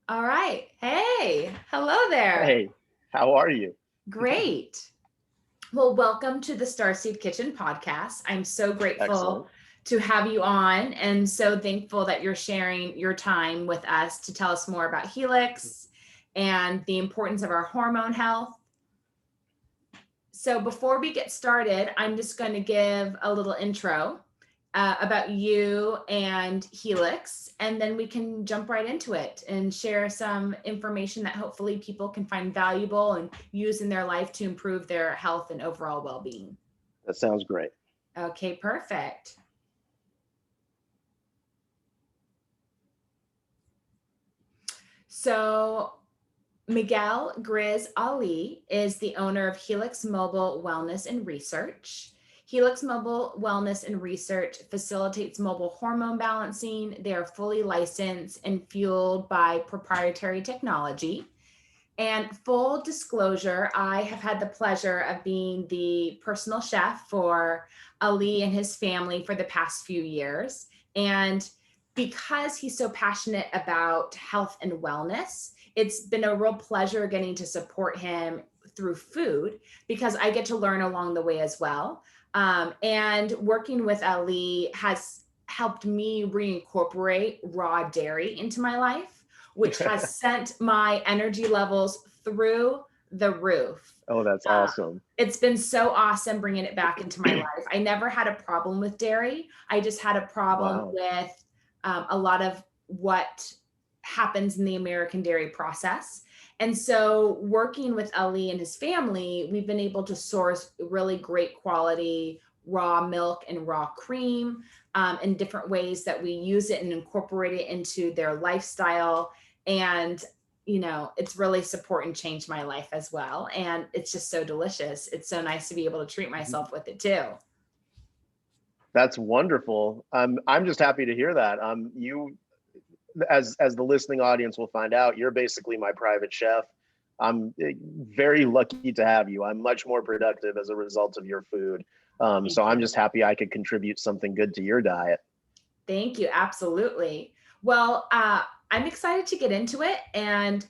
All right. Hey, hello there. Hey, how are you? Great. Well, welcome to the Starseed Kitchen podcast. I'm so grateful Excellent. to have you on and so thankful that you're sharing your time with us to tell us more about Helix and the importance of our hormone health. So, before we get started, I'm just going to give a little intro about you and Helix, and then we can jump right into it and share some information that hopefully people can find valuable and use in their life to improve their health and overall well being. That sounds great. Okay, perfect. So, Miguel Grizz Ali is the owner of Helix Mobile Wellness and Research. Helix Mobile Wellness and Research facilitates mobile hormone balancing. They are fully licensed and fueled by proprietary technology. And full disclosure, I have had the pleasure of being the personal chef for Ali and his family for the past few years. And because he's so passionate about health and wellness, it's been a real pleasure getting to support him through food because I get to learn along the way as well. And working with Ali has helped me reincorporate raw dairy into my life, which has sent my energy levels through the roof. Oh, that's Uh, awesome. it's been so awesome bringing it back into my life. I never had a problem with dairy. I just had a problem Wow. with a lot of what happens in the American dairy process. And so, working with Ali and his family, we've been able to source really great quality raw milk and raw cream in different ways that we use it and incorporate it into their lifestyle. And it's really support and changed my life as well. And it's just so delicious. It's so nice to be able to treat myself with it too. That's wonderful. I'm just happy to hear that. You, as the listening audience will find out, you're basically my private chef. I'm very lucky to have you. I'm much more productive as a result of your food. Thank So I'm you. just happy I could contribute something good to your diet. Thank you. Absolutely. Well, I'm excited to get into it. And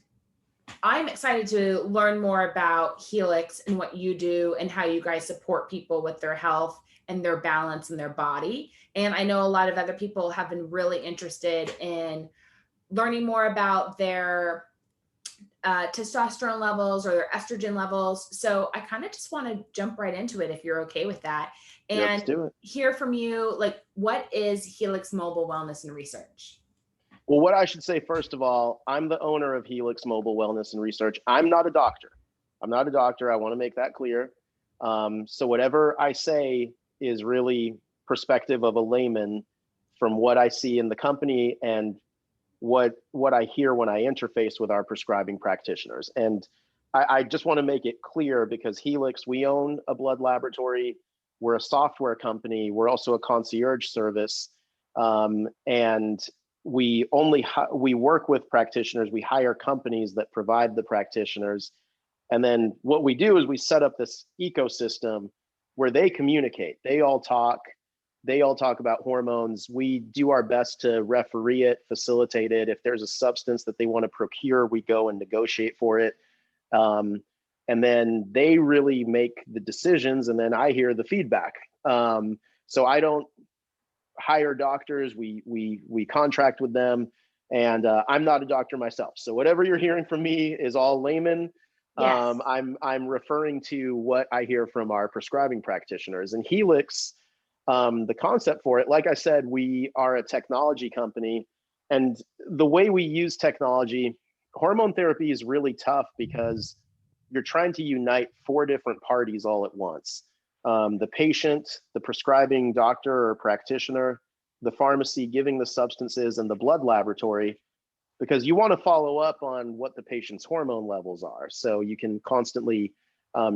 I'm excited to learn more about Helix and what you do and how you guys support people with their health and their balance in their body. And I know a lot of other people have been really interested in learning more about their testosterone levels or their estrogen levels. So I kind of just want to jump right into it if you're okay with that Let's and do it. hear from you. Like, what is Helix Mobile Wellness and Research? Well, what I should say, first of all, I'm the owner of Helix Mobile Wellness and Research. I'm not a doctor. I'm not a doctor. I want to make that clear. So whatever I say is really perspective of a layman from what I see in the company and what I hear when I interface with our prescribing practitioners. And I just want to make it clear because Helix, we own a blood laboratory. We're a software company. We're also a concierge service. And we work with practitioners. We hire companies that provide the practitioners. And then what we do is we set up this ecosystem where they communicate. They all talk about hormones. We do our best to referee it, facilitate it. If there's a substance that they want to procure, we go and negotiate for it. Um, and then they really make the decisions, and then I hear the feedback. So I don't hire doctors. We contract with them, and I'm not a doctor myself. So whatever you're hearing from me is all layman. Yes. I'm referring to what I hear from our prescribing practitioners. And Helix, the concept for it, like I said, we are a technology company, and the way we use technology, hormone therapy is really tough because you're trying to unite four different parties all at once: the patient, the prescribing doctor or practitioner, the pharmacy giving the substances, and the blood laboratory, because you want to follow up on what the patient's hormone levels are. So you can constantly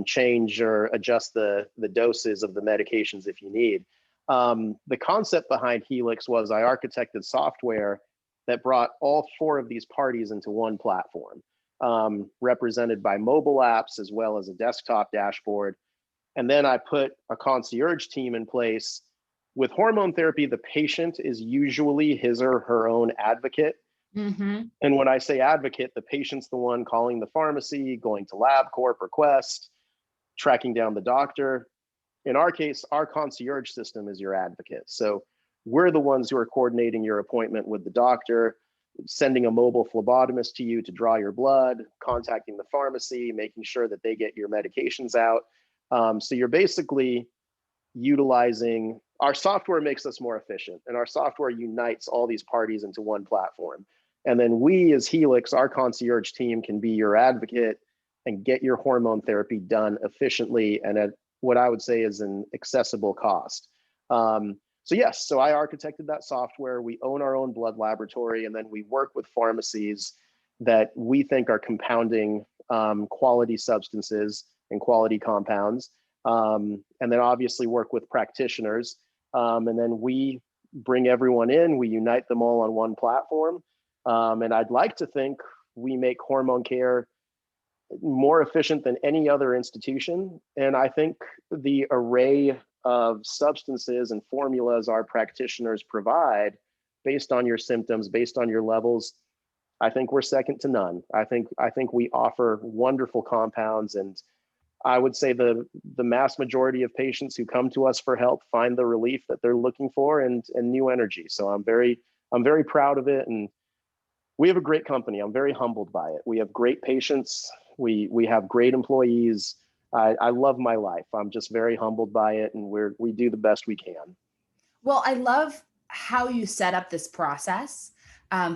change or adjust the doses of the medications if you need. The concept behind Helix was I architected software that brought all four of these parties into one platform, represented by mobile apps as well as a desktop dashboard. And then I put a concierge team in place. With hormone therapy, the patient is usually his or her own advocate. Mm-hmm. And when I say advocate, the patient's the one calling the pharmacy, going to LabCorp or Quest, tracking down the doctor. In our case, our concierge system is your advocate. So we're the ones who are coordinating your appointment with the doctor, sending a mobile phlebotomist to you to draw your blood, contacting the pharmacy, making sure that they get your medications out. So you're basically utilizing our software, makes us more efficient, and our software unites all these parties into one platform. And then we as Helix, our concierge team, can be your advocate and get your hormone therapy done efficiently and at what I would say is an accessible cost. So yes, so I architected that software. We own our own blood laboratory, and then we work with pharmacies that we think are compounding quality substances and quality compounds. And then obviously work with practitioners. And then we bring everyone in, we unite them all on one platform. And I'd like to think we make hormone care more efficient than any other institution. And I think the array of substances and formulas our practitioners provide based on your symptoms, based on your levels, I think we're second to none. I think we offer wonderful compounds, and I would say the mass majority of patients who come to us for help find the relief that they're looking for and new energy. So I'm very proud of it, and we have a great company. I'm very humbled by it. We have great patients. We have great employees. I love my life. I'm just very humbled by it, and we do the best we can. Well, I love how you set up this process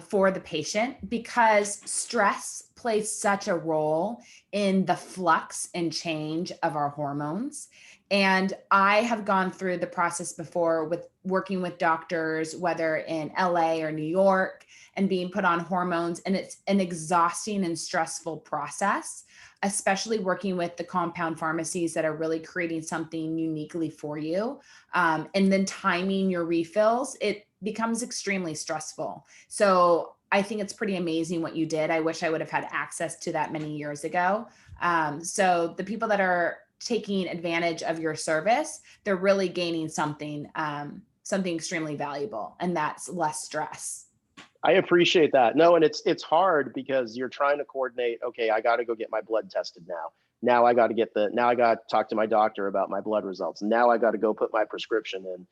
for the patient, because stress plays such a role in the flux and change of our hormones. And I have gone through the process before with working with doctors, whether in LA or New York, and being put on hormones. And it's an exhausting and stressful process, especially working with the compound pharmacies that are really creating something uniquely for you. And then timing your refills, it becomes extremely stressful. So I think it's pretty amazing what you did. I wish I would have had access to that many years ago. So the people that are taking advantage of your service, they're really gaining something extremely valuable, and that's less stress. I appreciate that. No, and it's hard because you're trying to coordinate, okay, I got to go get my blood tested now. Now I got to talk to my doctor about my blood results. Now I got to go put my prescription in.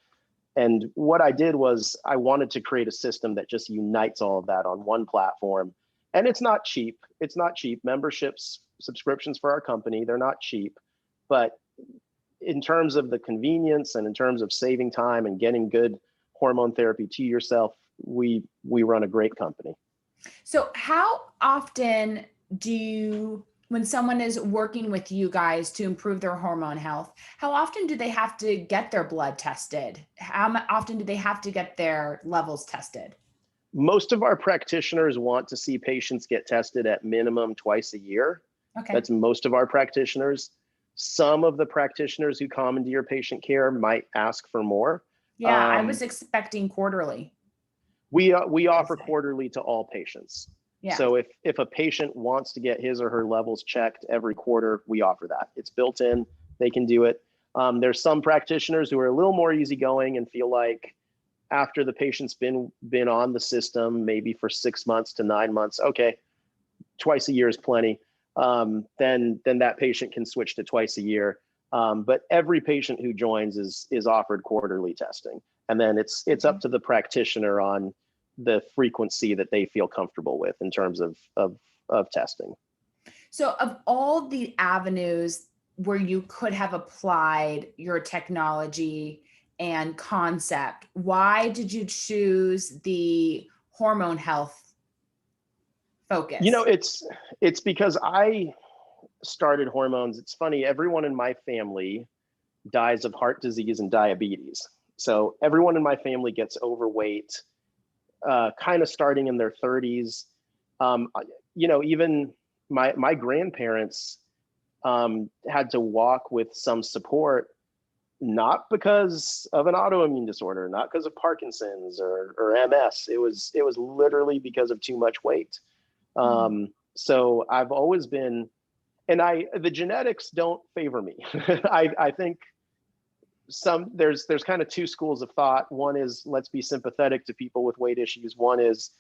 And what I did was I wanted to create a system that just unites all of that on one platform. And it's not cheap. It's not cheap. Memberships, subscriptions for our company, they're not cheap. But in terms of the convenience and in terms of saving time and getting good hormone therapy to yourself, we run a great company. So how often when someone is working with you guys to improve their hormone health, how often do they have to get their blood tested? How often do they have to get their levels tested? Most of our practitioners want to see patients get tested at minimum twice a year. Okay. That's most of our practitioners. Some of the practitioners who come into your patient care might ask for more. Yeah, I was expecting quarterly. We offer quarterly to all patients. Yeah. So if a patient wants to get his or her levels checked every quarter, we offer that. It's built in, they can do it. There's some practitioners who are a little more easygoing and feel like after the patient's been on the system, maybe for 6 months to 9 months, okay, twice a year is plenty. Then that patient can switch to twice a year. But every patient who joins is offered quarterly testing. And then it's up to the practitioner on the frequency that they feel comfortable with in terms of testing. So of all the avenues where you could have applied your technology and concept, why did you choose the hormone health focus? You know, it's because I started hormones. It's funny, everyone in my family dies of heart disease and diabetes. So everyone in my family gets overweight, kind of starting in their 30s. Even my grandparents had to walk with some support, not because of an autoimmune disorder, not because of Parkinson's or MS. It was literally because of too much weight. So I've always been, and the genetics don't favor me. I think there's kind of two schools of thought. One is, let's be sympathetic to people with weight issues. One is,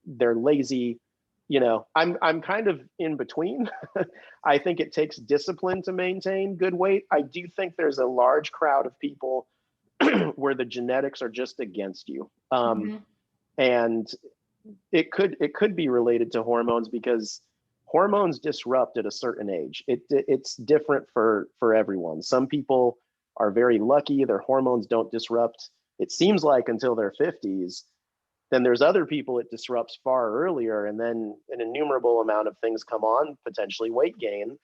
they're lazy. I'm kind of in between. I think it takes discipline to maintain good weight. I do think there's a large crowd of people where the genetics are just against you. Mhm. And it could be related to hormones, because hormones disrupt at a certain age. It's different for everyone. Some people are very lucky, their hormones don't disrupt, it seems like, until their 50s. Then there's other people it disrupts far earlier, and then an innumerable amount of things come on, potentially weight gain.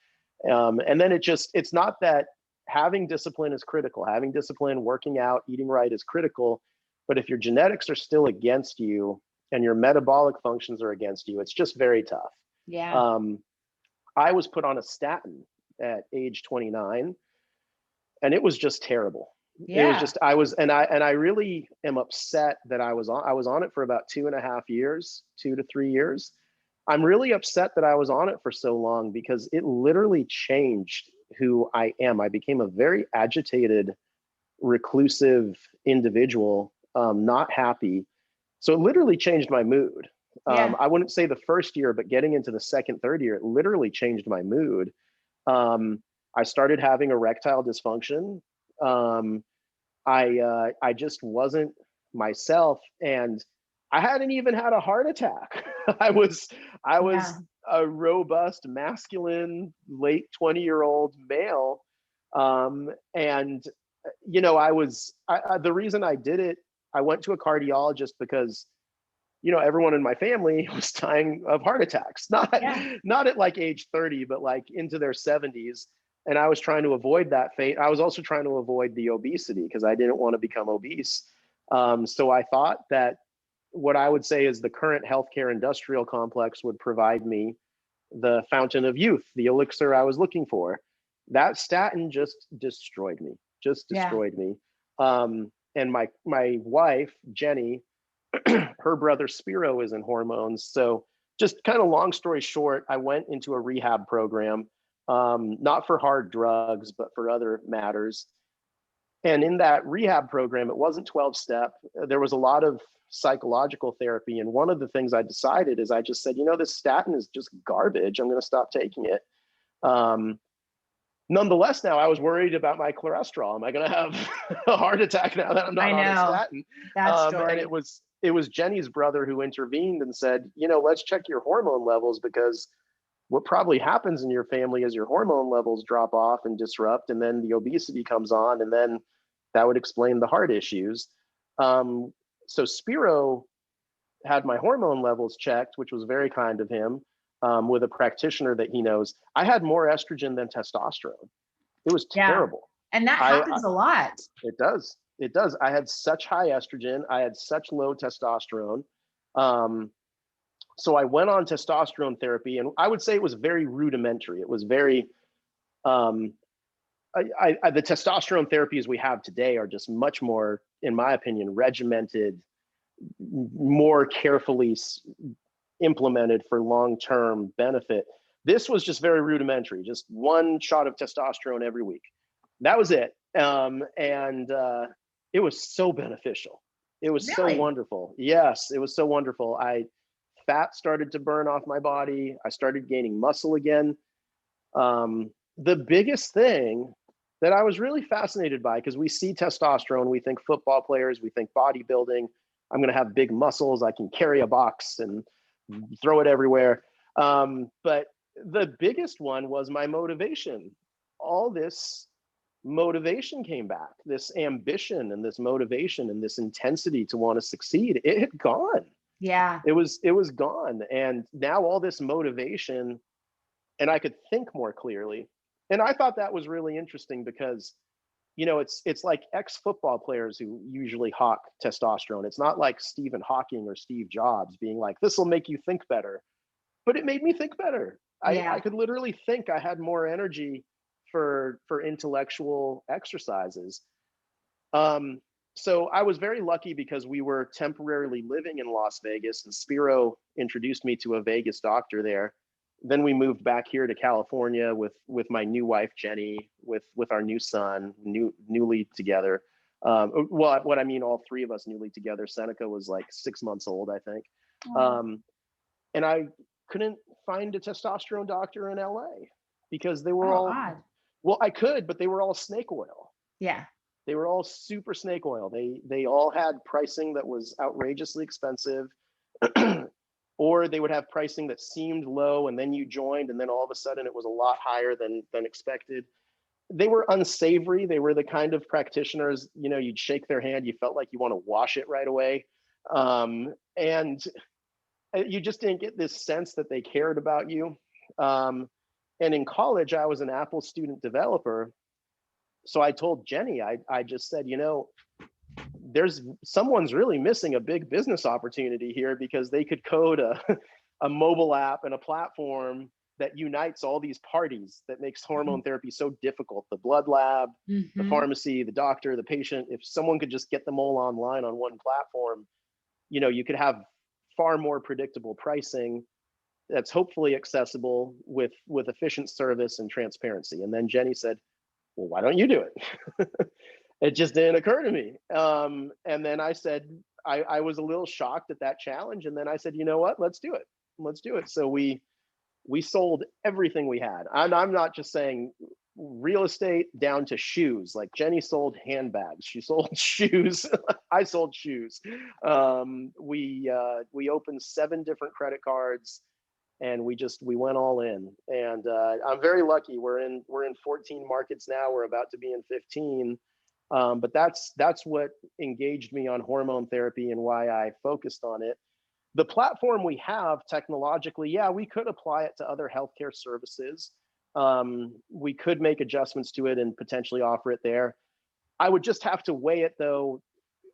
And then it's not that having discipline is critical. Having discipline, working out, eating right is critical. But if your genetics are still against you and your metabolic functions are against you, it's just very tough. Yeah. Um, I was put on a statin at age 29, and it was just terrible. It was Yeah. just, I really am upset that I was on it for about 2.5 years, 2 to 3 years. I'm really upset that I was on it for so long, because it literally changed who I am. I became a very agitated, reclusive individual, not happy. So it literally changed my mood. Yeah. I wouldn't say the first year, but getting into the second, third year, it literally changed my mood. I started having erectile dysfunction. Um, I just wasn't myself, and I hadn't even had a heart attack. I was Yeah. a robust, masculine, late 20-year-old male, and the reason I did it. I went to a cardiologist because everyone in my family was dying of heart attacks, not Yeah. not at like age 30, but like into their 70s. And I was trying to avoid that fate. I was also trying to avoid the obesity, because I didn't want to become obese. So I thought that what I would say is the current healthcare industrial complex would provide me the fountain of youth, the elixir I was looking for. That statin just destroyed me, just Yeah. destroyed me. And my wife, Jenny, her brother Spiro is in hormones. So just kind of long story short, I went into a rehab program, not for hard drugs, but for other matters. And in that rehab program, it wasn't 12 step. There was a lot of psychological therapy. And one of the things I decided is I just said, this statin is just garbage. I'm going to stop taking it. Um, Nonetheless, now I was worried about my cholesterol. Am I going to have a heart attack now that I'm I not on a know statin? that And story. it was Jenny's brother who intervened and said, let's check your hormone levels, because what probably happens in your family is your hormone levels drop off and disrupt, and then the obesity comes on, and then that would explain the heart issues. Um, so Spiro had my hormone levels checked, which was very kind of him, with a practitioner that he knows. I had more estrogen than testosterone. It was Yeah. terrible. And that I happens a lot. It does. It does. I had such high estrogen. I had such low testosterone. Um, so I went on testosterone therapy, and I would say it was very rudimentary. It was very, um, the testosterone therapies we have today are just much more, in my opinion, regimented, more carefully implemented for long-term benefit. This was just very rudimentary, just one shot of testosterone every week. That was it. And it was so beneficial. It was so Really? wonderful. Yes, it was so wonderful. Fat started to burn off my body. I started gaining muscle again. The biggest thing that I was really fascinated by, because we see testosterone, we think football players, we think bodybuilding. I'm going to have big muscles. I can carry a box and throw it everywhere. But the biggest one was my motivation. All this motivation came back, this ambition and this motivation and this intensity to want to succeed. It had gone. Yeah. It was gone. And now all this motivation, and I could think more clearly. And I thought that was really interesting, because it's like ex-football players who usually hawk testosterone. It's not like Stephen Hawking or Steve Jobs being like, this will make you think better. But it made me think better. I Yeah. could literally think I had more energy for intellectual exercises. Um, so I was very lucky, because we were temporarily living in Las Vegas, and Spiro introduced me to a Vegas doctor there. Then we moved back here to California with my new wife Jenny, with our new son, newly together. Well, what I mean, all three of us newly together. Seneca was like 6 months old, I think. Oh. And I couldn't find a testosterone doctor in LA because they were Oh, all, odd. well, I could, but they were all snake oil. Yeah. They were all super snake oil. They all had pricing that was outrageously expensive, or they would have pricing that seemed low, and then you joined, and then all of a sudden it was a lot higher than expected. They were unsavory. They were the kind of practitioners, you know, you'd shake their hand, you felt like you want to wash it right away, and you just didn't get this sense that they cared about you. Um, and in college, I was an Apple student developer. So I told Jenny, I just said, you know, there's someone's really missing a big business opportunity here, because they could code a mobile app and a platform that unites all these parties that makes hormone therapy so difficult. The blood lab, the Mm-hmm. pharmacy, the doctor, the patient. If someone could just get them all online on one platform, you know, you could have far more predictable pricing that's hopefully accessible with efficient service and transparency. And then Jenny said, well, why don't you do it? It just didn't occur to me. And then I said, I was a little shocked at that challenge. And then I said, you know what, let's do it. Let's do it. So we sold everything we had. I'm not just saying real estate down to shoes. Like Jenny sold handbags, she sold shoes. I sold shoes. We opened 7 different credit cards, and we went all in. And I'm very lucky. We're in 14 markets now. We're about to be in 15. But that's what engaged me on hormone therapy and why I focused on it. The platform we have technologically, yeah, we could apply it to other healthcare services. We could make adjustments to it and potentially offer it there. I would just have to weigh it though.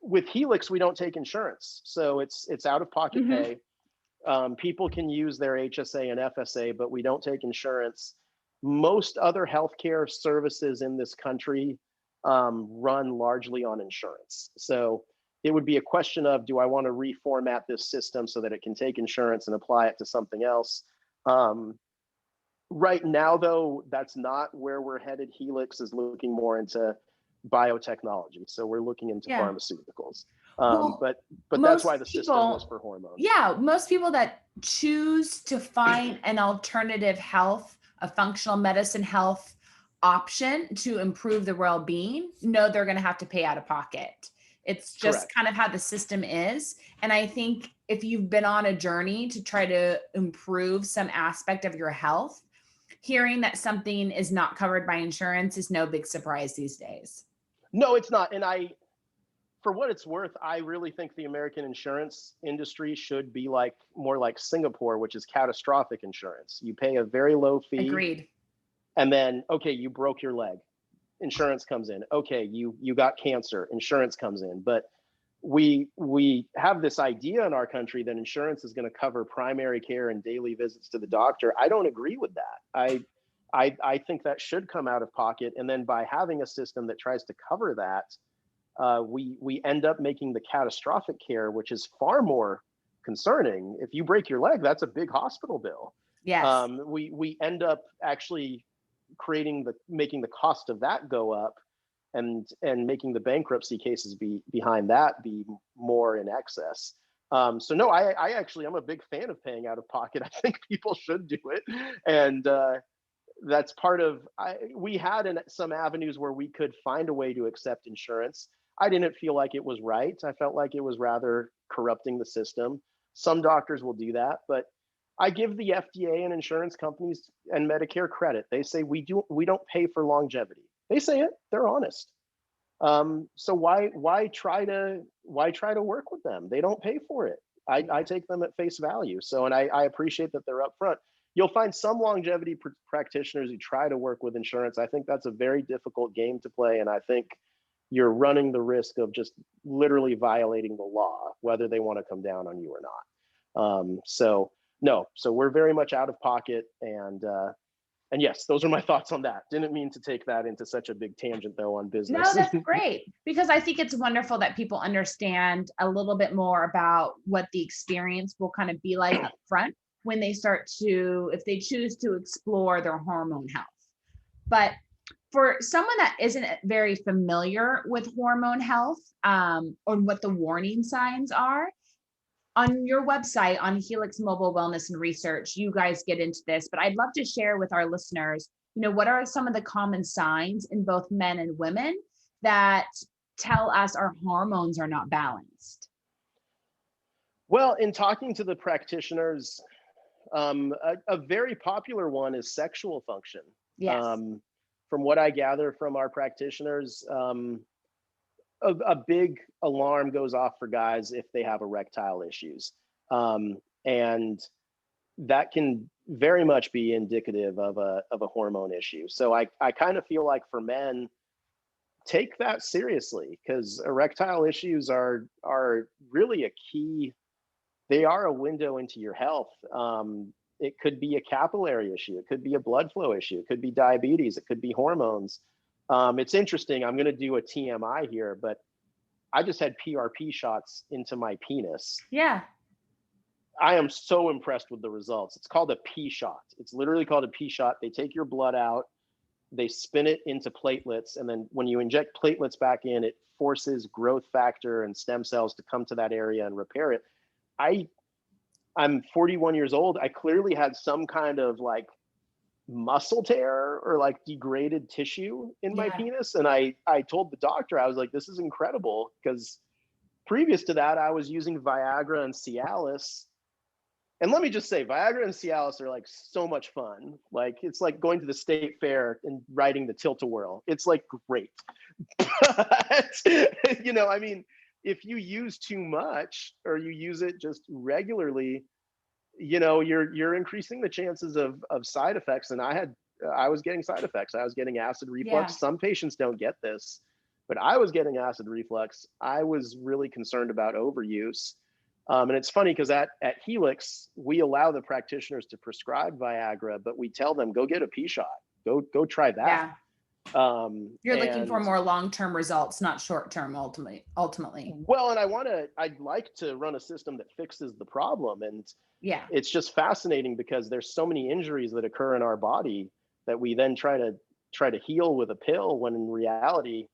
With Helix, we don't take insurance, so it's out of pocket Mm-hmm. pay. People can use their HSA and FSA, but we don't take insurance. Most other healthcare services in this country run largely on insurance. So it would be a question of, do I want to reformat this system so that it can take insurance and apply it to something else? Right now, though, that's not where we're headed. Helix is looking more into biotechnology. So we're looking into Yeah. Pharmaceuticals. Well, But that's why most the system was people, for hormones. yeah, most people that choose to find an alternative health, a functional medicine health option to improve their well-being, know they're going to have to pay out of pocket. It's just Correct. kind of how the system is. And I think if you've been on a journey to try to improve some aspect of your health, hearing that something is not covered by insurance is no big surprise these days. No, it's not. And for what it's worth, I really think the American insurance industry should be more like Singapore, which is catastrophic insurance. You pay a very low fee, Agreed. and then, okay, you broke your leg, insurance comes in. Okay, you got cancer, insurance comes in. But we have this idea in our country that insurance is going to cover primary care and daily visits to the doctor. I don't agree with that. I think that should come out of pocket. And then by having a system that tries to cover that, we end up making the catastrophic care, which is far more concerning. If you break your leg, that's a big hospital bill. Yes. We end up actually making the cost of that go up, and making the bankruptcy cases behind that be more in excess. So no, I'm a big fan of paying out of pocket. I think people should do it, and that's part of. We had some avenues where we could find a way to accept insurance. I didn't feel like it was right. I felt like it was rather corrupting the system. Some doctors will do that, but I give the FDA and insurance companies and Medicare credit. They say we don't pay for longevity. They say it. They're honest. So why try to work with them? They don't pay for it. I take them at face value. So, and I appreciate that they're upfront. You'll find some longevity practitioners who try to work with insurance. I think that's a very difficult game to play, and I think you're running the risk of just literally violating the law, whether they want to come down on you or not. So no, so we're very much out of pocket, and yes, those are my thoughts on that. Didn't mean to take that into such a big tangent though on No, business. that's great, because I think it's wonderful that people understand a little bit more about what the experience will kind of be like up front when they if they choose to explore their hormone health. But for someone that isn't very familiar with hormone health, or what the warning signs are, on your website, on Helix Mobile Wellness and Research, you guys get into this, but I'd love to share with our listeners, what are some of the common signs in both men and women that tell us our hormones are not balanced? Well, in talking to the practitioners, a very popular one is sexual function. Yes. From what I gather from our practitioners, a big alarm goes off for guys if they have erectile issues. And that can very much be indicative of a hormone issue. So I kind of feel like for men, take that seriously, because erectile issues are really a key. They are a window into your health. It could be a capillary issue. It could be a blood flow issue. It could be diabetes. It could be hormones. It's interesting. I'm going to do a TMI here, but I just had PRP shots into my penis. Yeah. I am so impressed with the results. It's called a P shot. It's literally called a P shot. They take your blood out, they spin it into platelets, and then when you inject platelets back in, it forces growth factor and stem cells to come to that area and repair it. I'm 41 years old. I clearly had some kind of like muscle tear or like degraded tissue in my penis. And I told the doctor, I was like, this is incredible, because previous to that, I was using Viagra and Cialis. And let me just say, Viagra and Cialis are like so much fun. Like, it's like going to the state fair and riding the tilt-a-whirl. It's like great. But, I mean, if you use too much or you use it just regularly, you're increasing the chances of side effects. And I was getting side effects. I was getting acid reflux. Yeah. Some patients don't get this, but I was getting acid reflux. I was really concerned about overuse. And it's funny because at Helix, we allow the practitioners to prescribe Viagra, but we tell them, go get a P shot. Go try that. Yeah. You're looking for more long-term results, not short-term ultimately. Well, and I'd like to run a system that fixes the problem. And yeah, it's just fascinating because there's so many injuries that occur in our body that we then try to heal with a pill, when in reality,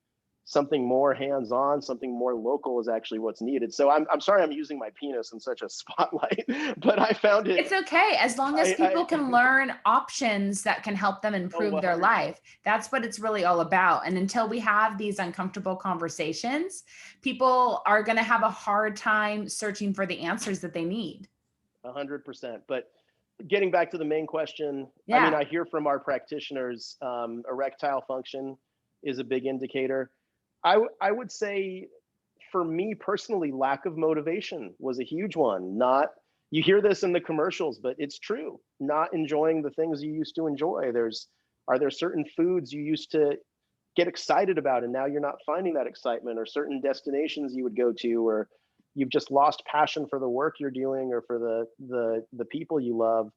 something more hands-on, something more local is actually what's needed. So I'm sorry I'm using my penis in such a spotlight, but I found it. It's okay, as long as people can learn options that can help them improve their life. That's what it's really all about. And until we have these uncomfortable conversations, people are going to have a hard time searching for the answers that they need. 100%. But getting back to the main question, yeah. I mean, I hear from our practitioners, erectile function is a big indicator. I would say, for me personally, lack of motivation was a huge one. You hear this in the commercials, but it's true. Not enjoying the things you used to enjoy. Are there certain foods you used to get excited about and now you're not finding that excitement, or certain destinations you would go to, or you've just lost passion for the work you're doing or for the people you love.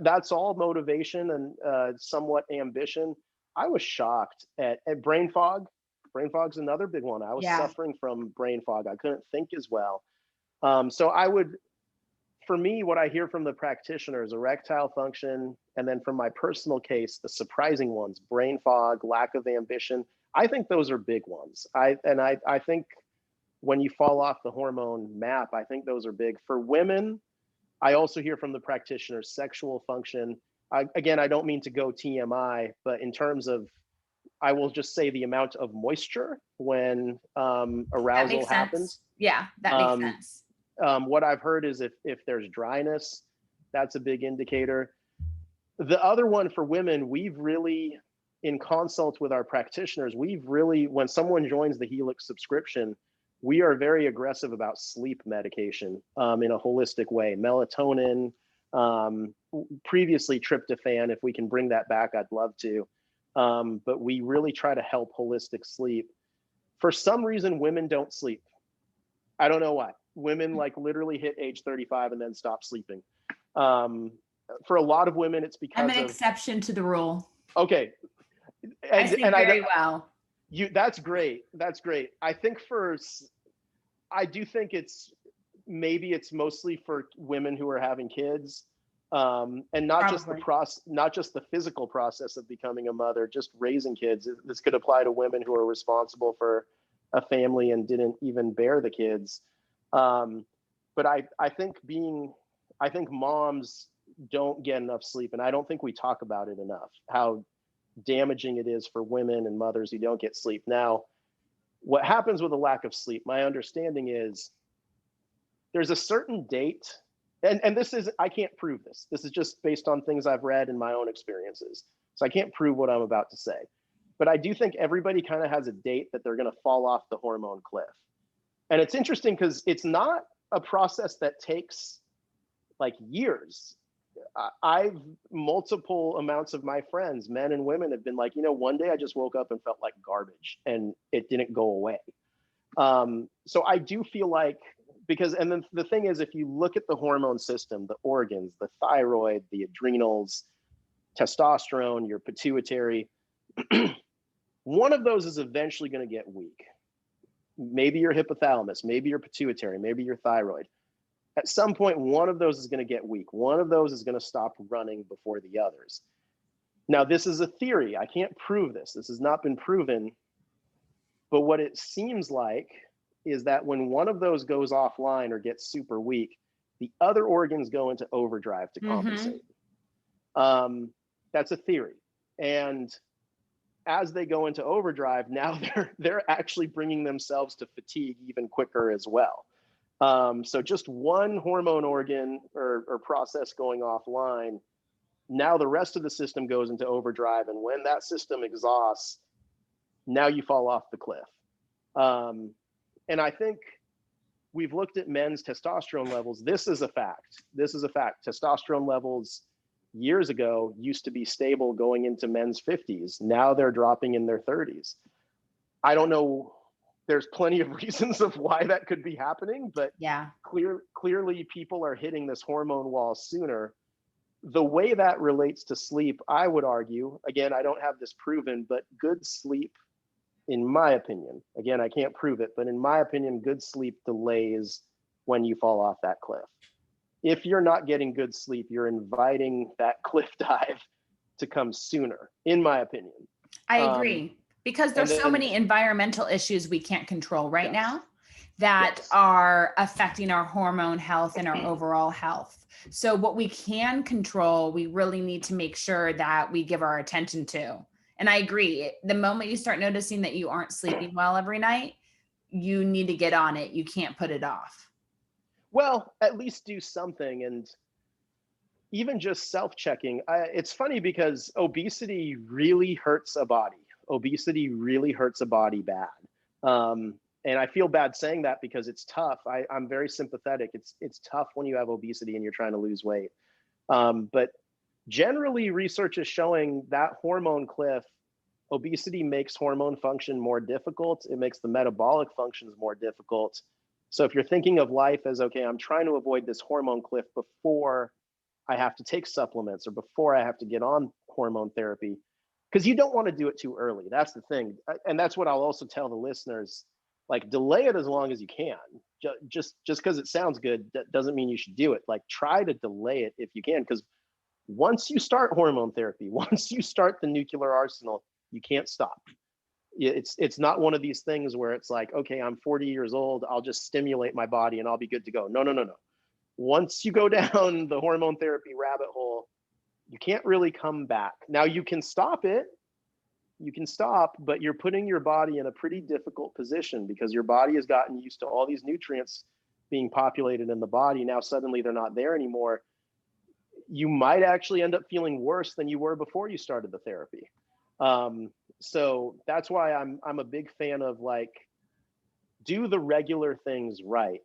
That's all motivation and somewhat ambition. I was shocked at brain fog. Brain fog's another big one. I was suffering from brain fog. I couldn't think as well. So for me, what I hear from the practitioners, erectile function, and then from my personal case, the surprising ones, brain fog, lack of ambition. I think those are big ones. I think when you fall off the hormone map, I think those are big. For women, I also hear from the practitioners, sexual function. Again, I don't mean to go TMI, but in terms of, I will just say the amount of moisture when arousal happens. Yeah, that makes sense. What I've heard is if there's dryness, that's a big indicator. The other one for women, we've really, in consult with our practitioners, when someone joins the Helix subscription, we are very aggressive about sleep medication in a holistic way. Melatonin, previously tryptophan, if we can bring that back, I'd love to. But we really try to help holistic sleep. For some reason, women don't sleep. I don't know why. Women like literally hit age 35 and then stop sleeping. For a lot of women, it's because I'm an exception to the rule. Okay. I sleep very well. That's great. That's great. I do think maybe it's mostly for women who are having kids. And not just the physical process of becoming a mother, just raising kids. This could apply to women who are responsible for a family and didn't even bear the kids. but I think moms don't get enough sleep, and I don't think we talk about it enough, how damaging it is for women and mothers who don't get sleep. Now, what happens with a lack of sleep, my understanding is there's a certain date, and this is, I can't prove this. This is just based on things I've read and my own experiences. So I can't prove what I'm about to say. But I do think everybody kind of has a date that they're going to fall off the hormone cliff. And it's interesting because it's not a process that takes like years. I've multiple amounts of my friends, men and women, have been like, you know, one day I just woke up and felt like garbage and it didn't go away. So I do feel like, because, and then the thing is, if you look at the hormone system, the organs, the thyroid, the adrenals, testosterone, your pituitary, one of those is eventually going to get weak. Maybe your hypothalamus, maybe your pituitary, maybe your thyroid. At some point, one of those is going to get weak. One of those is going to stop running before the others. Now, this is a theory. I can't prove this. This has not been proven. But what it seems like is that when one of those goes offline or gets super weak, the other organs go into overdrive to compensate. That's a theory. And as they go into overdrive, now they're actually bringing themselves to fatigue even quicker as well. So just one hormone organ or process going offline, now the rest of the system goes into overdrive. And when that system exhausts, now you fall off the cliff. And I think we've looked at men's testosterone levels. This is a fact. This is a fact. Testosterone levels years ago used to be stable going into men's 50s. Now they're dropping in their 30s. I don't know. There's plenty of reasons of why that could be happening, but Yeah, clearly people are hitting this hormone wall sooner. The way that relates to sleep, I would argue, again, I don't have this proven, but good sleep, in my opinion, again, I can't prove it, but in my opinion, good sleep delays when you fall off that cliff. If you're not getting good sleep, you're inviting that cliff dive to come sooner, in my opinion. I agree. Because there's so many environmental issues we can't control right now that are affecting our hormone health and our overall health. So what we can control, we really need to make sure that we give our attention to. And I agree. The moment you start noticing that you aren't sleeping well every night, you need to get on it. You can't put it off. Well, at least do something. And even just self-checking. It's funny because obesity really hurts a body. Obesity really hurts a body bad. And I feel bad saying that because it's tough. I'm very sympathetic. It's tough when you have obesity and you're trying to lose weight. But generally, research is showing that hormone cliff, obesity makes hormone function more difficult. It makes the metabolic functions more difficult. So if you're thinking of life as, okay, I'm trying to avoid this hormone cliff before I have to take supplements or before I have to get on hormone therapy, because you don't want to do it too early. That's the thing. And that's what I'll also tell the listeners, like, delay it as long as you can. Just because it sounds good, that doesn't mean you should do it. Like, try to delay it if you can, because once you start hormone therapy, once you start the nuclear arsenal, you can't stop. It's not one of these things where it's like, okay, I'm 40 years old, I'll just stimulate my body and I'll be good to go. No. Once you go down the hormone therapy rabbit hole, you can't really come back. Now you can stop it. You can stop, but you're putting your body in a pretty difficult position because your body has gotten used to all these nutrients being populated in the body. Now suddenly they're not there anymore. You might actually end up feeling worse than you were before you started the therapy. So that's why I'm a big fan of, like, do the regular things right.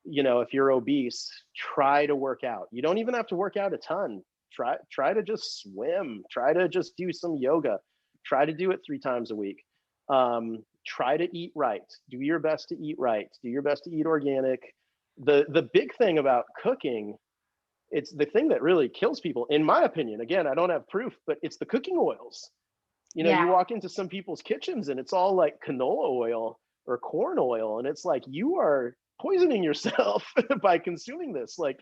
You know, if you're obese, try to work out. You don't even have to work out a ton. Try to just swim. Try to just do some yoga. Try to do it 3 times a week. Try to eat right. Do your best to eat right. Do your best to eat organic. The big thing about cooking, it's the thing that really kills people, in my opinion. Again, I don't have proof, but it's the cooking oils. You know, you walk into some people's kitchens and it's all like canola oil or corn oil, and it's like, you are poisoning yourself by consuming this. Like,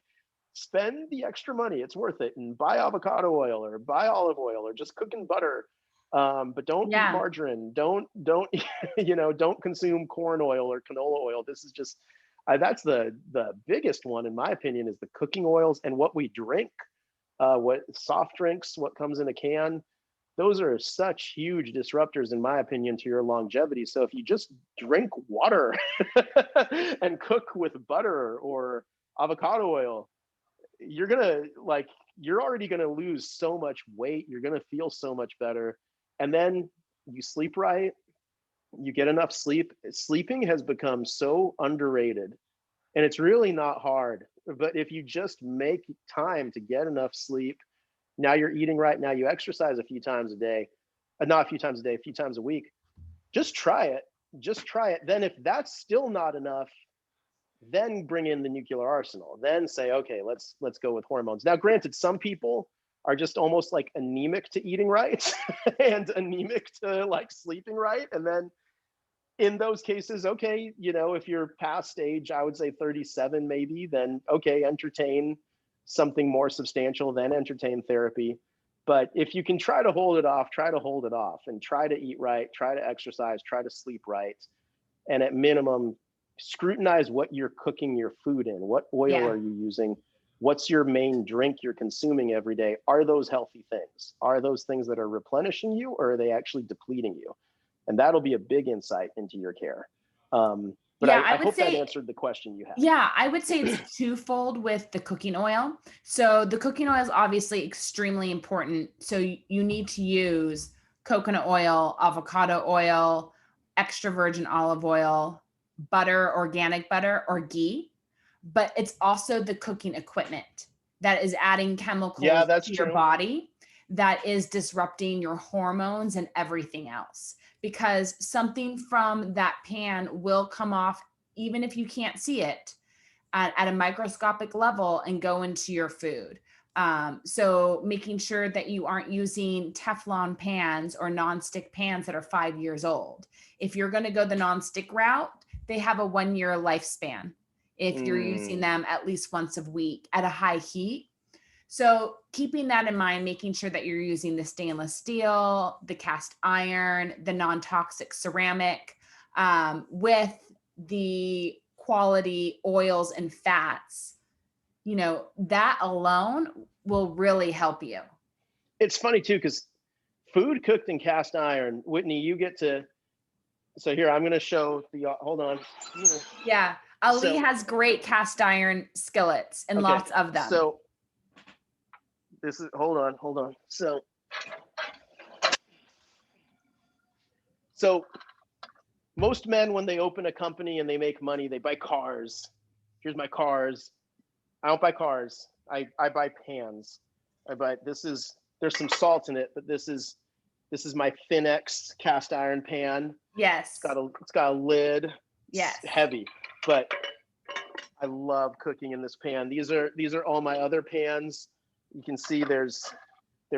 spend the extra money, it's worth it, and buy avocado oil or buy olive oil or just cook in butter. But don't eat margarine. Don't don't consume corn oil or canola oil. This is just, That's the biggest one, in my opinion, is the cooking oils and what we drink, what soft drinks, what comes in a can. Those are such huge disruptors, in my opinion, to your longevity. So if you just drink water and cook with butter or avocado oil, you're already gonna lose so much weight. You're gonna feel so much better. And then you sleep right, you get enough sleep. Sleeping has become so underrated, and it's really not hard. But if you just make time to get enough sleep, now you're eating right, now you exercise a few times a day, not a few times a day, a few times a week, just try it. Just try it. Then if that's still not enough, then bring in the nuclear arsenal. Then say, okay, let's go with hormones. Now, granted, some people are just almost like anemic to eating right and anemic to like sleeping right. And then in those cases, okay, if you're past age, I would say 37 maybe, then okay, entertain something more substantial, then entertain therapy. But if you can try to hold it off, try to hold it off and try to eat right, try to exercise, try to sleep right. And at minimum, scrutinize what you're cooking your food in. What oil Yeah. are you using? What's your main drink you're consuming every day? Are those healthy things? Are those things that are replenishing you, or are they actually depleting you? And that'll be a big insight into your care. But Yeah, I hope that answered the question you had. Yeah, I would say it's twofold with the cooking oil. So the cooking oil is obviously extremely important. So you need to use coconut oil, avocado oil, extra virgin olive oil, butter, organic butter, or ghee. But it's also the cooking equipment that is adding Yeah, chemicals that's to your true. body that is disrupting your hormones and everything else. Because something from that pan will come off, even if you can't see it, at a microscopic level and go into your food. So making sure that you aren't using Teflon pans or nonstick pans that are 5 years old. If you're going to go the nonstick route, they have a 1 year lifespan if you're using them at least once a week at a high heat. So keeping that in mind, making sure that you're using the stainless steel, the cast iron, the non-toxic ceramic, with the quality oils and fats, that alone will really help you. It's funny too, because food cooked in cast iron, Whitney, you get to, so here, I'm going to show hold on. Yeah. Ali has great cast iron skillets and lots of them. So this is, hold on. So most men, when they open a company and they make money, they buy cars. Here's my cars. I don't buy cars. I buy pans. There's some salt in it, but this is my Finex cast iron pan. Yes. It's got a lid. Yes. It's heavy, but I love cooking in this pan. These are all my other pans. You can see there's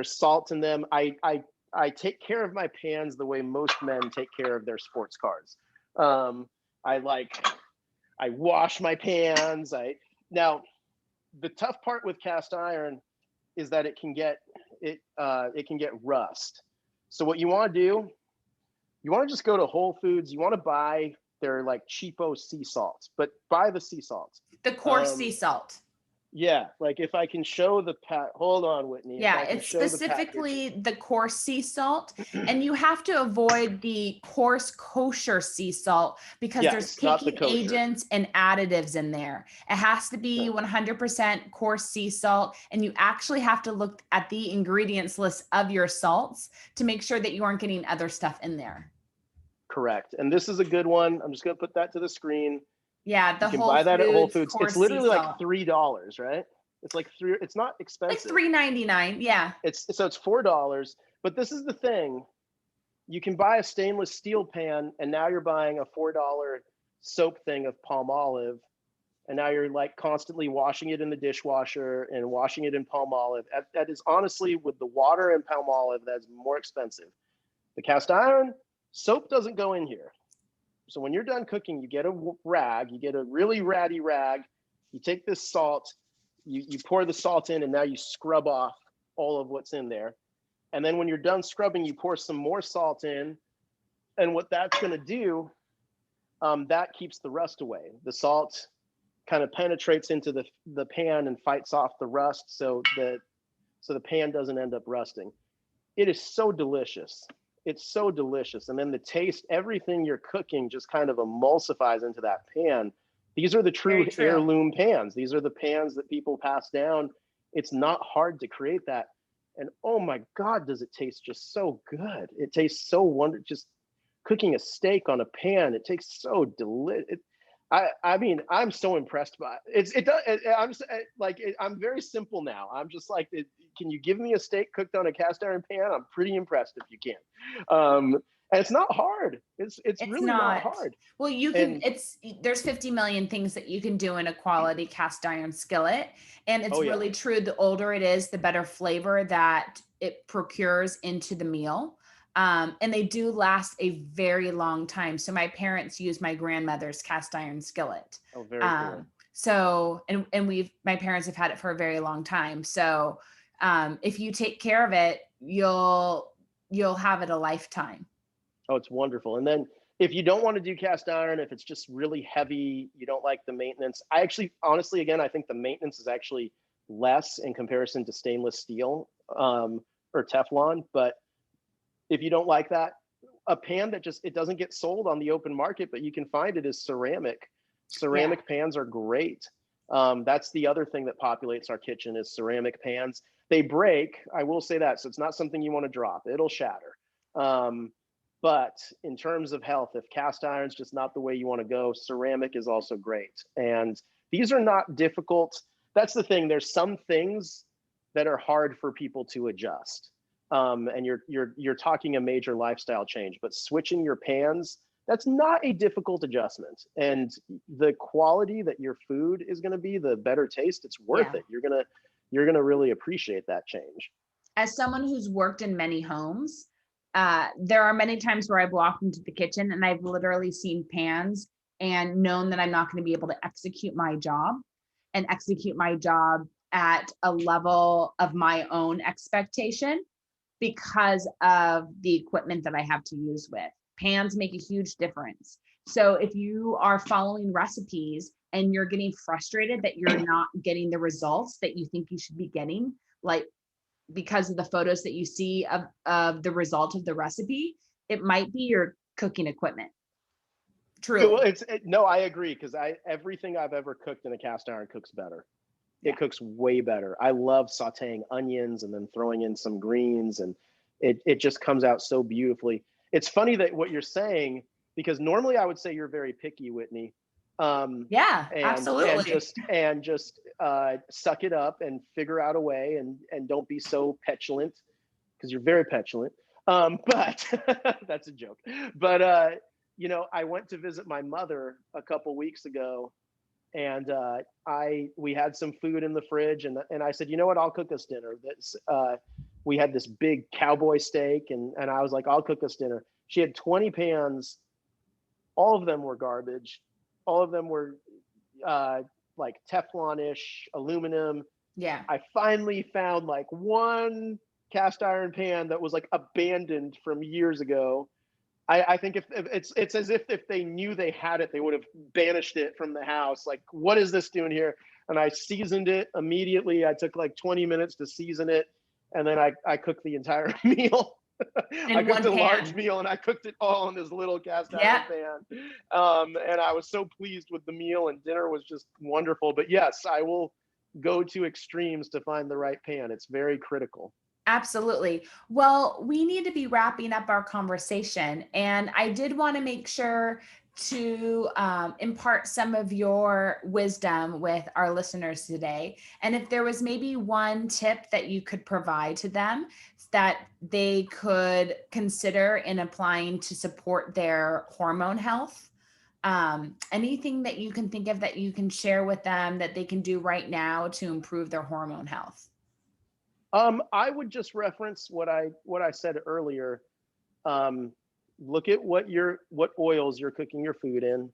salt in them. I take care of my pans the way most men take care of their sports cars. I wash my pans. Now the tough part with cast iron is that it can get rust. So what you want to do, you want to just go to Whole Foods. You want to buy their like cheapo sea salts, but buy the sea salts. The coarse sea salt. Yeah, like if I can show hold on, Whitney. Yeah, it's specifically the coarse sea salt, and you have to avoid the coarse kosher sea salt because there's picking agents and additives in there. It has to be 100% coarse sea salt, and you actually have to look at the ingredients list of your salts to make sure that you aren't getting other stuff in there. Correct. And this is a good one. I'm just going to put that to the screen. Yeah, you can buy that at Whole Foods. It's literally like $3, right? It's like it's not expensive. Like $3.99, yeah. It's $4. But this is the thing. You can buy a stainless steel pan, and now you're buying a $4 soap thing of palm olive, and now you're like constantly washing it in the dishwasher and washing it in palm olive. That is honestly, with the water and palm olive, that's more expensive. The cast iron, soap doesn't go in here. So when you're done cooking, you get a rag, you get a really ratty rag, you take this salt, you pour the salt in, and now you scrub off all of what's in there. And then when you're done scrubbing, you pour some more salt in. And what that's going to do, that keeps the rust away. The salt kind of penetrates into the pan and fights off the rust, so the pan doesn't end up rusting. It is so delicious. It's so delicious. And then the taste, everything you're cooking just kind of emulsifies into that pan. These are the true heirloom pans. These are the pans that people pass down. It's not hard to create that. And oh my God, does it taste just so good. It tastes so wonderful. Just cooking a steak on a pan, it tastes so delicious. I mean, I'm so impressed by it. I'm very simple now. I'm just like, can you give me a steak cooked on a cast iron pan? I'm pretty impressed if you can. And it's not hard. It's really not hard. Well, you can, there's 50 million things that you can do in a quality cast iron skillet. And it's really true. The older it is, the better flavor that it procures into the meal. And they do last a very long time. So my parents used my grandmother's cast iron skillet. Oh, very cool. So, and my parents have had it for a very long time. So, if you take care of it, you'll have it a lifetime. Oh, it's wonderful. And then if you don't want to do cast iron, if it's just really heavy, you don't like the maintenance. I actually, honestly, again, I think the maintenance is actually less in comparison to stainless steel, or Teflon. But if you don't like that, a pan that it doesn't get sold on the open market, but you can find it, is ceramic. Ceramic pans are great. That's the other thing that populates our kitchen, is ceramic pans. They break, I will say that. So it's not something you want to drop. It'll shatter. But in terms of health, if cast iron's just not the way you want to go, ceramic is also great. And these are not difficult. That's the thing. There's some things that are hard for people to adjust. And you're talking a major lifestyle change, but switching your pans, that's not a difficult adjustment. And the quality that your food is going to be, the better taste, it's worth it. You're going to really appreciate that change. As someone who's worked in many homes, there are many times where I've walked into the kitchen and I've literally seen pans and known that I'm not going to be able to execute my job at a level of my own expectation because of the equipment that I have to use with. Pans make a huge difference. So if you are following recipes and you're getting frustrated that you're not getting the results that you think you should be getting, like because of the photos that you see of the result of the recipe, it might be your cooking equipment. True. Well, no, I agree, because everything I've ever cooked in a cast iron cooks better. It cooks way better. I love sauteing onions and then throwing in some greens, and it just comes out so beautifully. It's funny that what you're saying, because normally I would say you're very picky, Whitney. Absolutely. And just suck it up and figure out a way, and don't be so petulant, because you're very petulant. But that's a joke. But I went to visit my mother a couple weeks ago, and we had some food in the fridge, and I said, you know what, I'll cook us dinner. We had this big cowboy steak, and I was like, I'll cook us dinner. She had 20 pans. All of them were garbage. All of them were like Teflon-ish, aluminum. Yeah. I finally found like one cast iron pan that was like abandoned from years ago. I think if it's as if they knew they had it, they would have banished it from the house. Like, what is this doing here? And I seasoned it immediately. I took like 20 minutes to season it, and then I cooked the entire meal. I cooked a large meal, and I cooked it all in this little cast iron pan. And I was so pleased with the meal, and dinner was just wonderful. But yes, I will go to extremes to find the right pan. It's very critical. Absolutely. Well, we need to be wrapping up our conversation, and I did want to make sure to impart some of your wisdom with our listeners today. And if there was maybe one tip that you could provide to them that they could consider in applying to support their hormone health, anything that you can think of that you can share with them that they can do right now to improve their hormone health. I would just reference what I said earlier. Look at what oils you're cooking your food in.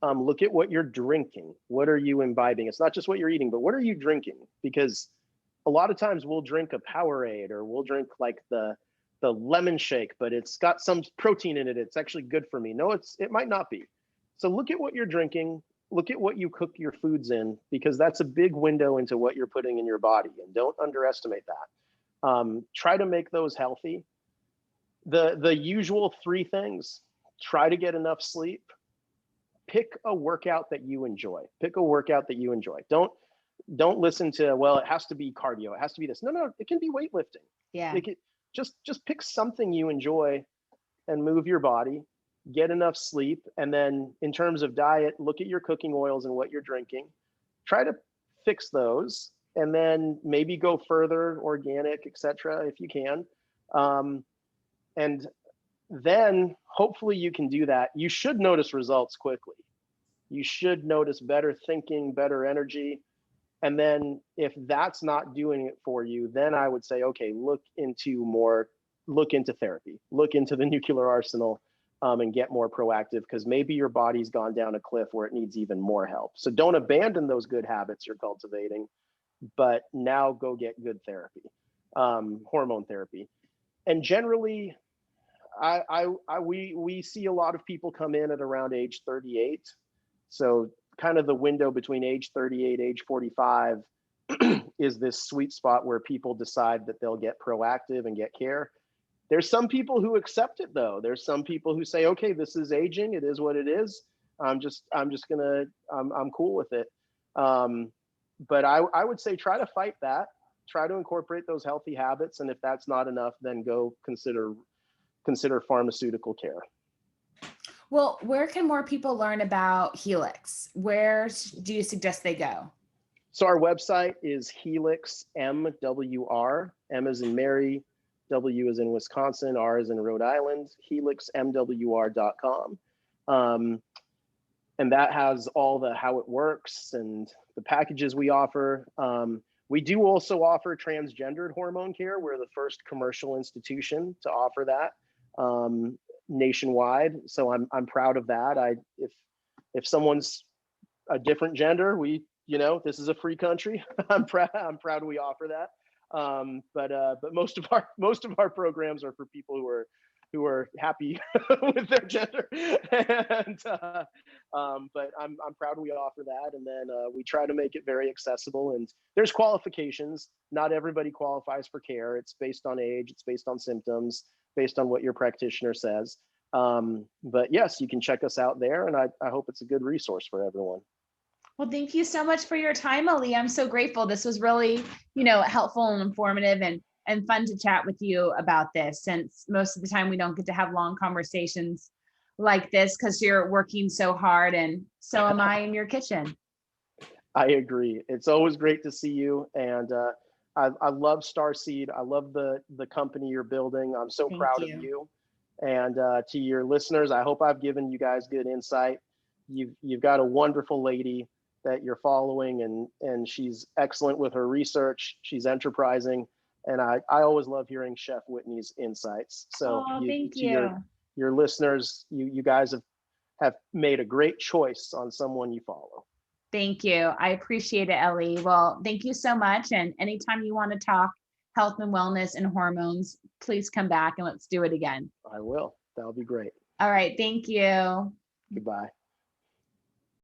Look at what you're drinking. What are you imbibing? It's not just what you're eating, but what are you drinking? Because a lot of times we'll drink a Powerade, or we'll drink like the lemon shake, but it's got some protein in it. It's actually good for me. No, it might not be. So look at what you're drinking. look at what you cook your foods in, because that's a big window into what you're putting in your body, and don't underestimate that. Try to make those healthy. The usual 3 things: try to get enough sleep, pick a workout that you enjoy. Pick a workout that you enjoy. Don't listen to, well, it has to be cardio, it has to be this. No, it can be weightlifting. Yeah. It can, just pick something you enjoy and move your body, get enough sleep. And then in terms of diet, look at your cooking oils and what you're drinking. Try to fix those, and then maybe go further, organic, etc., if you can. And then hopefully you can do that. You should notice results quickly. You should notice better thinking, better energy. And then if that's not doing it for you, then I would say, okay, look into therapy, look into the nuclear arsenal, and get more proactive, because maybe your body's gone down a cliff where it needs even more help. So don't abandon those good habits you're cultivating, but now go get good therapy, hormone therapy. And generally, we see a lot of people come in at around age 38. So kind of the window between age 38, age 45 is this sweet spot where people decide that they'll get proactive and get care. There's some people who accept it though. There's some people who say, okay, this is aging. It is what it is. I'm cool with it. But I would say try to fight that. Try to incorporate those healthy habits. And if that's not enough, then go consider pharmaceutical care. Well, where can more people learn about Helix? Where do you suggest they go? So our website is Helix MWR. M as in Mary, W as in Wisconsin, R as in Rhode Island, helixmwr.com. And that has all the how it works and the packages we offer. We do also offer transgendered hormone care. We're the first commercial institution to offer that nationwide. So I'm proud of that. If someone's a different gender, this is a free country. I'm proud we offer that. But most of our programs are for people who are happy with their gender. And but I'm proud we offer that. And then we try to make it very accessible. And there's qualifications. Not everybody qualifies for care. It's based on age. It's based on symptoms. Based on what your practitioner says. But yes, you can check us out there, and I hope it's a good resource for everyone. Well, thank you so much for your time, Ali. I'm so grateful. This was really, helpful and informative and fun to chat with you about this, since most of the time we don't get to have long conversations like this because you're working so hard, and so am I in your kitchen. I agree. It's always great to see you. And I love Starseed. I love the company you're building. I'm so proud of you. And to your listeners, I hope I've given you guys good insight. You've got a wonderful lady that you're following, and she's excellent with her research. She's enterprising. And I always love hearing Chef Whitney's insights. So thank you. Your listeners, you guys have made a great choice on someone you follow. Thank you. I appreciate it, Ellie. Well, thank you so much. And anytime you want to talk health and wellness and hormones, please come back and let's do it again. I will. That'll be great. All right. Thank you. Goodbye.